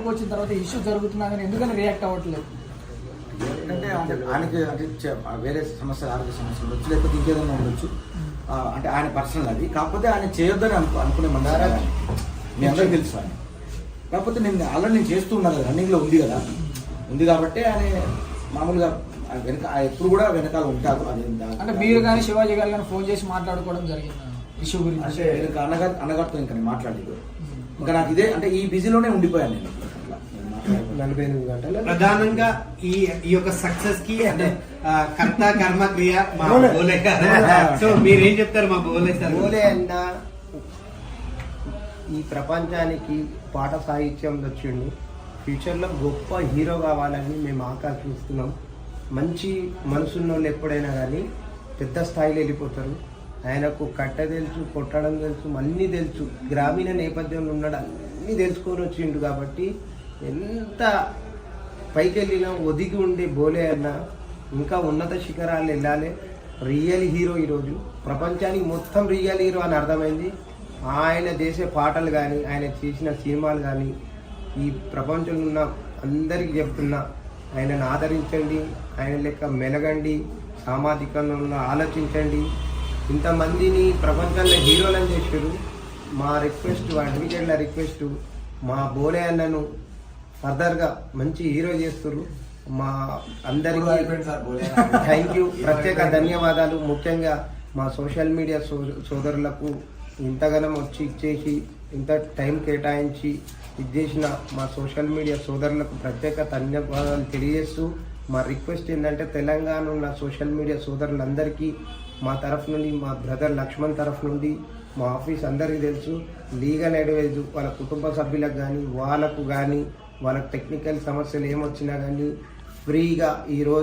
వచ్చిన తర్వాత ఇష్యూ జరుగుతున్నా కానీ ఎందుకని రియాక్ట్ అవ్వట్లేదు? అంటే ఆయనకి అంటే వేరే సమస్యలు, ఆరోగ్య సమస్యలు ఉండొచ్చు, లేకపోతే ఇంకేదైనా ఉండొచ్చు. అంటే ఆయన పర్సనల్ అది. కాకపోతే ఆయన చేయొద్దని అనుకునే మన్నారా మీ అందరికీ తెలుసు ఆయన. కాకపోతే నేను ఆల్రెడీ నేను చేస్తూ ఉన్నాను కదా, రన్నింగ్లో ఉంది కదా, ఉంది కాబట్టి ఆయన మామూలుగా వెనక ఎప్పుడు కూడా వెనకాల ఉంటారు. అది అంటే మీరు కానీ శివాజీ గారు కానీ ఫోన్ చేసి మాట్లాడుకోవడం జరిగింది ఇష్యూ గురించి? అంటే అన్నగారితో ఇంకా నేను మాట్లాడలేదు. ఇంకా నాకు ఇదే అంటే ఈ బిజీలోనే ఉండిపోయాను నేను 48 గంటలు. ప్రధానంగా ఈ యొక్క సక్సెస్ కి అంటే కర్త కర్మ క్రియ మా బోలే. సో మీరేం చెప్తారు మా బోలే సార్? బోలే అన్న ఈ ప్రపంచానికి పాట సాహిత్యం వచ్చిండు. ఫ్యూచర్లో గొప్ప హీరో కావాలని మేము ఆకాంక్షిస్తున్నాం. మంచి మనసున్న వాళ్ళు ఎప్పుడైనా కానీ పెద్ద స్థాయిలో వెళ్ళిపోతారు. ఆయనకు కట్ట తెలుసు, కొట్టడం తెలుసు, అన్నీ తెలుసు. గ్రామీణ నేపథ్యంలో ఉన్నాడు, అన్నీ తెలుసుకొని వచ్చిండు. కాబట్టి ఎంత పైకి వెళ్ళినా ఒదిగి ఉండే బోలే అన్న ఇంకా ఉన్నత శిఖరాలు వెళ్ళాలి. రియల్ హీరో ఈరోజు ప్రపంచానికి మొత్తం రియల్ హీరో అని అర్థమైంది. ఆయన చేసే పాటలు కానీ, ఆయన చేసిన సినిమాలు కానీ ఈ ప్రపంచంలో ఉన్న అందరికీ చెప్తున్నా, ఆయనను ఆదరించండి, ఆయన లెక్క మెలగండి, సామాజికంగా ఆలోచించండి. ఇంతమందిని ప్రపంచంలో హీరోలను చేశారు. మా రిక్వెస్ట్, అడ్వకేట్ల రిక్వెస్ట్, మా బోలే అన్నను ఫర్దర్గా మంచి హీరో చేస్తారు. మా అందరికీ థ్యాంక్ యూ, ప్రత్యేక ధన్యవాదాలు. ముఖ్యంగా మా సోషల్ మీడియా సోదరులకు ఇంతగానం వచ్చి ఇచ్చేసి ఇంత టైం కేటాయించి ఇచ్చేసిన మా సోషల్ మీడియా సోదరులకు ప్రత్యేక ధన్యవాదాలు తెలియజేస్తూ, మా రిక్వెస్ట్ ఏంటంటే తెలంగాణ ఉన్న సోషల్ మీడియా సోదరులందరికీ మా తరఫు నుండి, మా బ్రదర్ లక్ష్మణ్ తరఫు నుండి, మా ఆఫీస్ అందరికీ తెలుసు, లీగల్ అడ్వైజ్ వాళ్ళ కుటుంబ సభ్యులకు కానీ వాళ్ళకు కానీ వాళ్ళకి టెక్నికల్ సమస్యలు ఏమొచ్చినా కానీ ఫ్రీగా ఈరోజు